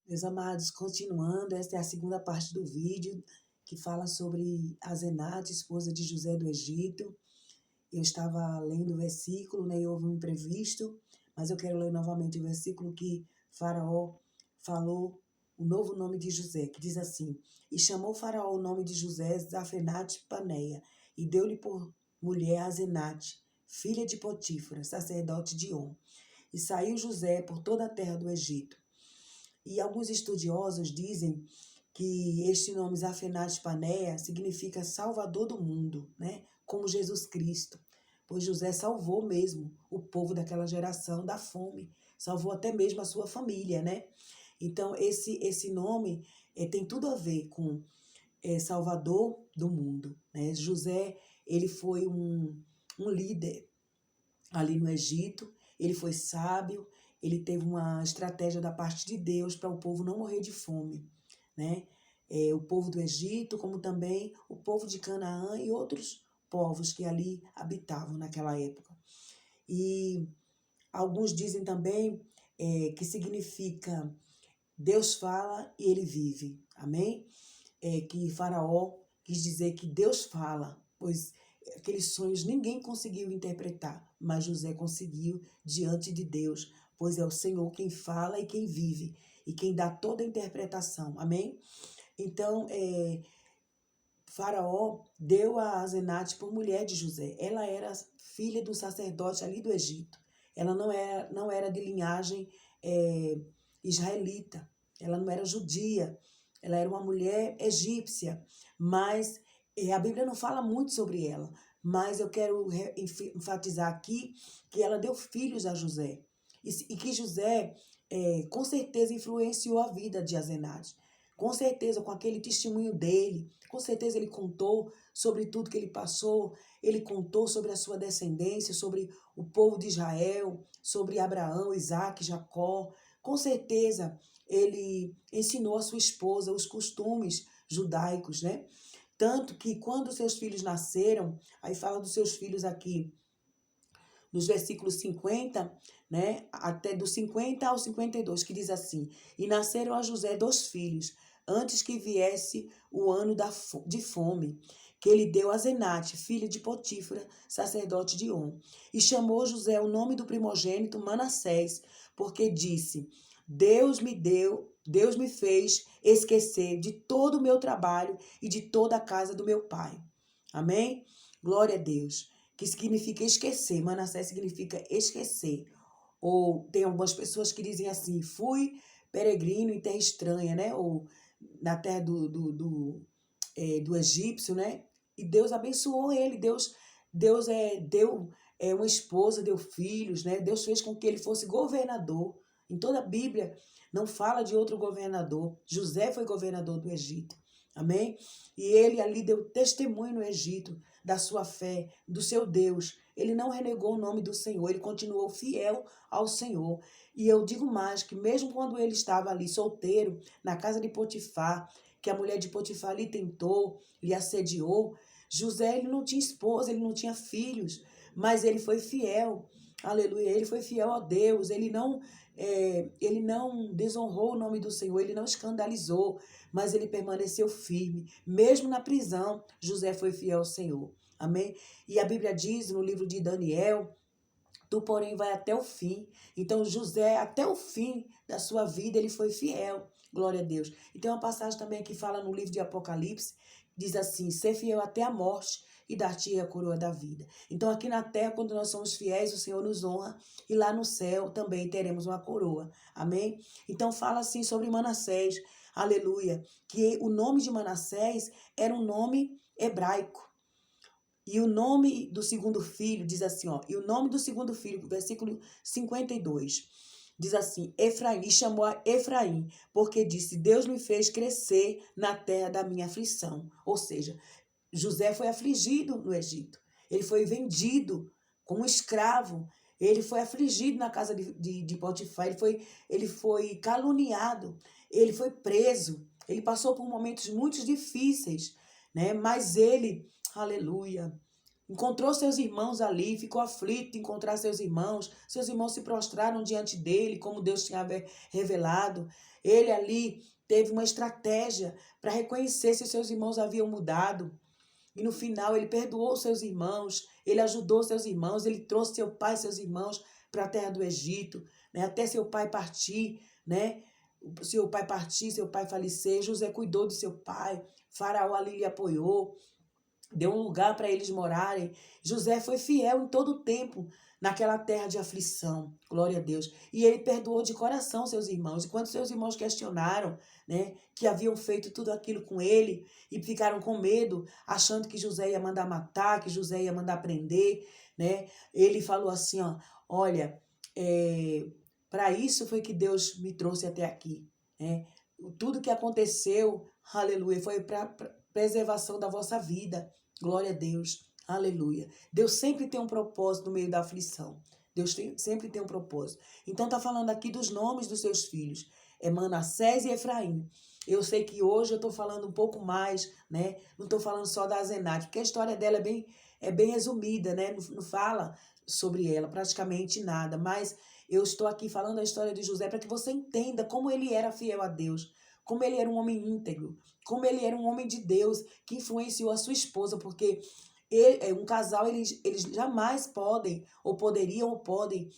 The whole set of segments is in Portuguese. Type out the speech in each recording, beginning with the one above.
Meus amados, continuando, esta é a segunda parte do vídeo que fala sobre Asenate, esposa de José do Egito. Eu estava lendo o versículo, né, e houve um imprevisto, mas eu quero ler novamente o versículo que Faraó falou o novo nome de José, que diz assim: E chamou Faraó o nome de José Zafenate Paneia, e deu-lhe por mulher Asenate, filha de Potífera, sacerdote de On. E saiu José por toda a terra do Egito. E alguns estudiosos dizem que este nome Zafenate Paneia significa Salvador do mundo, né? Como Jesus Cristo. Pois José salvou mesmo o povo daquela geração da fome, salvou até mesmo a sua família, né? Então, esse nome tem tudo a ver com Salvador do mundo, né? José, ele foi um líder ali no Egito, ele foi sábio, ele teve uma estratégia da parte de Deus para o povo não morrer de fome, né? O povo do Egito, como também o povo de Canaã e outros povos que ali habitavam naquela época. E alguns dizem também que significa Deus fala e ele vive, amém? Que Faraó quis dizer que Deus fala, pois aqueles sonhos ninguém conseguiu interpretar, mas José conseguiu diante de Deus, pois é o Senhor quem fala e quem vive, e quem dá toda a interpretação, amém? Então, Faraó deu a Asenate por mulher de José. Ela era filha do sacerdote ali do Egito. Ela não era de linhagem israelita. Ela não era judia. Ela era uma mulher egípcia. Mas a Bíblia não fala muito sobre ela. Mas eu quero enfatizar aqui que ela deu filhos a José. E que José, com certeza, influenciou a vida de Asenate. Com certeza, com aquele testemunho dele, com certeza ele contou sobre tudo que ele passou, ele contou sobre a sua descendência, sobre o povo de Israel, sobre Abraão, Isaac, Jacó. Com certeza ele ensinou a sua esposa os costumes judaicos, né? Tanto que quando seus filhos nasceram, aí fala dos seus filhos aqui, nos versículos 50, né, até do 50 ao 52, que diz assim: E nasceram a José 2 filhos, antes que viesse o ano de fome, que ele deu a Zenate, filha de Potífera, sacerdote de On. E chamou José o nome do primogênito Manassés, porque disse: Deus me fez esquecer de todo o meu trabalho e de toda a casa do meu pai. Amém? Glória a Deus. Que significa esquecer. Manassés significa esquecer. Ou tem algumas pessoas que dizem assim: fui peregrino em terra estranha, né? Ou na terra do egípcio, né? E Deus abençoou ele. Deus deu uma esposa, deu filhos, né? Deus fez com que ele fosse governador. Em toda a Bíblia não fala de outro governador. José foi governador do Egito. Amém? E ele ali deu testemunho no Egito da sua fé, do seu Deus. Ele não renegou o nome do Senhor, ele continuou fiel ao Senhor. E eu digo mais, que mesmo quando ele estava ali solteiro, na casa de Potifar, que a mulher de Potifar lhe tentou, lhe assediou, José, ele não tinha esposa, ele não tinha filhos, mas ele foi fiel. Aleluia, ele foi fiel a Deus, ele não desonrou o nome do Senhor, ele não escandalizou, mas ele permaneceu firme. Mesmo na prisão, José foi fiel ao Senhor. Amém? E a Bíblia diz no livro de Daniel: Tu, porém, vai até o fim. Então, José, até o fim da sua vida, ele foi fiel. Glória a Deus. E tem uma passagem também que fala no livro de Apocalipse, diz assim: ser fiel até a morte e dar-te a coroa da vida. Então, aqui na terra, quando nós somos fiéis, o Senhor nos honra, e lá no céu também teremos uma coroa. Amém? Então, fala assim sobre Manassés, aleluia, que o nome de Manassés era um nome hebraico. E o nome do segundo filho, diz assim, ó, e o nome do segundo filho, versículo 52, diz assim: Efraim, e chamou a Efraim, porque disse: Deus me fez crescer na terra da minha aflição. Ou seja, José foi afligido no Egito, ele foi vendido como escravo, ele foi afligido na casa de Potifar, ele foi caluniado, ele foi preso, ele passou por momentos muito difíceis, né? Mas ele, aleluia, encontrou seus irmãos ali, ficou aflito de encontrar seus irmãos se prostraram diante dele, como Deus tinha revelado. Ele ali teve uma estratégia para reconhecer se seus irmãos haviam mudado. E no final ele perdoou seus irmãos, ele ajudou seus irmãos, ele trouxe seu pai e seus irmãos para a terra do Egito, né? Até seu pai partir, né? Seu pai partir, seu pai falecer, José cuidou do seu pai, Faraó ali lhe apoiou, deu um lugar para eles morarem. José foi fiel em todo o tempo naquela terra de aflição, glória a Deus. E ele perdoou de coração seus irmãos. E quando seus irmãos questionaram, né, que haviam feito tudo aquilo com ele e ficaram com medo, achando que José ia mandar matar, que José ia mandar prender, né, ele falou assim, ó, olha, para isso foi que Deus me trouxe até aqui, né? Tudo que aconteceu, aleluia, foi para preservação da vossa vida. Glória a Deus. Aleluia. Deus sempre tem um propósito no meio da aflição. Sempre tem um propósito. Então tá falando aqui dos nomes dos seus filhos. É Manassés e Efraim. Eu sei que hoje eu tô falando um pouco mais, né? Não tô falando só da Asenate, porque a história dela é bem resumida, né? Não fala sobre ela praticamente nada, mas eu estou aqui falando a história de José para que você entenda como ele era fiel a Deus, como ele era um homem íntegro, como ele era um homem de Deus que influenciou a sua esposa, porque um casal, eles jamais podem, ou poderiam, ou podem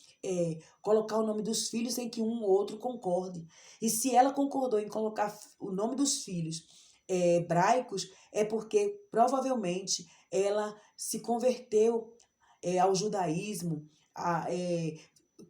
colocar o nome dos filhos sem que um ou outro concorde. E se ela concordou em colocar o nome dos filhos hebraicos, é porque provavelmente ela se converteu ao judaísmo,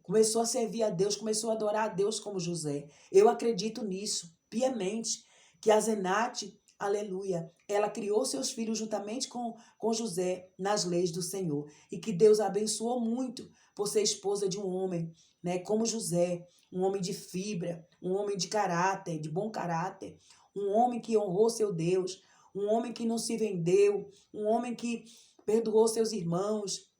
começou a servir a Deus, começou a adorar a Deus como José. Eu acredito nisso, piamente, que a Zenate, aleluia, ela criou seus filhos juntamente com José nas leis do Senhor. E que Deus a abençoou muito por ser esposa de um homem, né, como José, um homem de fibra, um homem de caráter, de bom caráter, um homem que honrou seu Deus, um homem que não se vendeu, um homem que perdoou seus irmãos,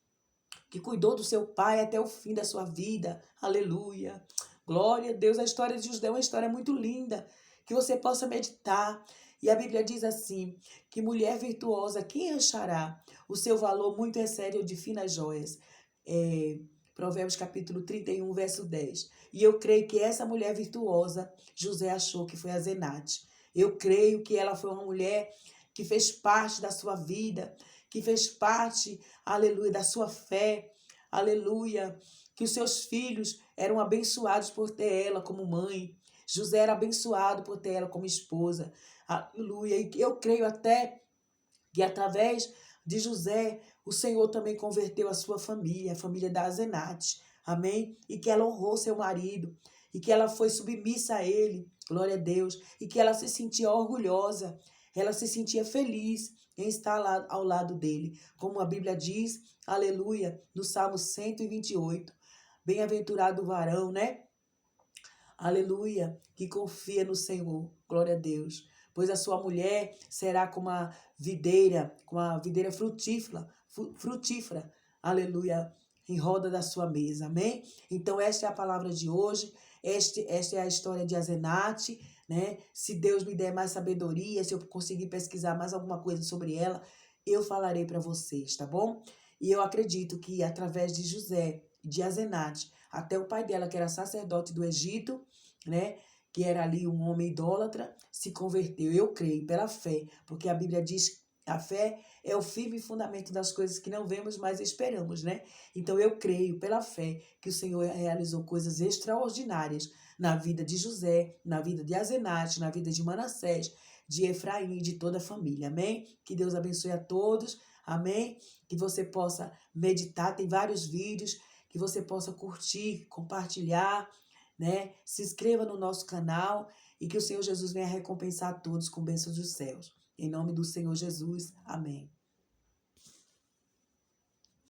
que cuidou do seu pai até o fim da sua vida. Aleluia. Glória a Deus. A história de José é uma história muito linda, que você possa meditar. E a Bíblia diz assim, que mulher virtuosa, quem achará? O seu valor muito excede o de finas joias. Provérbios capítulo 31, verso 10. E eu creio que essa mulher virtuosa, José achou que foi a Zenate. Eu creio que ela foi uma mulher que fez parte da sua vida, que fez parte, aleluia, da sua fé, aleluia, que os seus filhos eram abençoados por ter ela como mãe. José era abençoado por ter ela como esposa, aleluia. E eu creio até que através de José, o Senhor também converteu a sua família, a família da Azenate, amém? E que ela honrou seu marido, e que ela foi submissa a ele, glória a Deus, e que ela se sentia orgulhosa, ela se sentia feliz em estar lá ao lado dele. Como a Bíblia diz, aleluia, no Salmo 128, bem-aventurado o varão, né? Aleluia, que confia no Senhor, glória a Deus. Pois a sua mulher será como a videira frutífera, aleluia, em roda da sua mesa, amém? Então esta é a palavra de hoje, esta é a história de Azenate, né? Se Deus me der mais sabedoria, se eu conseguir pesquisar mais alguma coisa sobre ela, eu falarei para vocês, tá bom? E eu acredito que através de José, de Azenate, até o pai dela, que era sacerdote do Egito, né? Que era ali um homem idólatra, se converteu. Eu creio pela fé, porque a Bíblia diz que a fé é o firme fundamento das coisas que não vemos, mas esperamos, né? Então eu creio pela fé que o Senhor realizou coisas extraordinárias na vida de José, na vida de Azenate, na vida de Manassés, de Efraim e de toda a família, amém? Que Deus abençoe a todos, amém? Que você possa meditar, tem vários vídeos, que você possa curtir, compartilhar, né? Se inscreva no nosso canal e que o Senhor Jesus venha recompensar a todos com bênçãos dos céus. Em nome do Senhor Jesus, amém.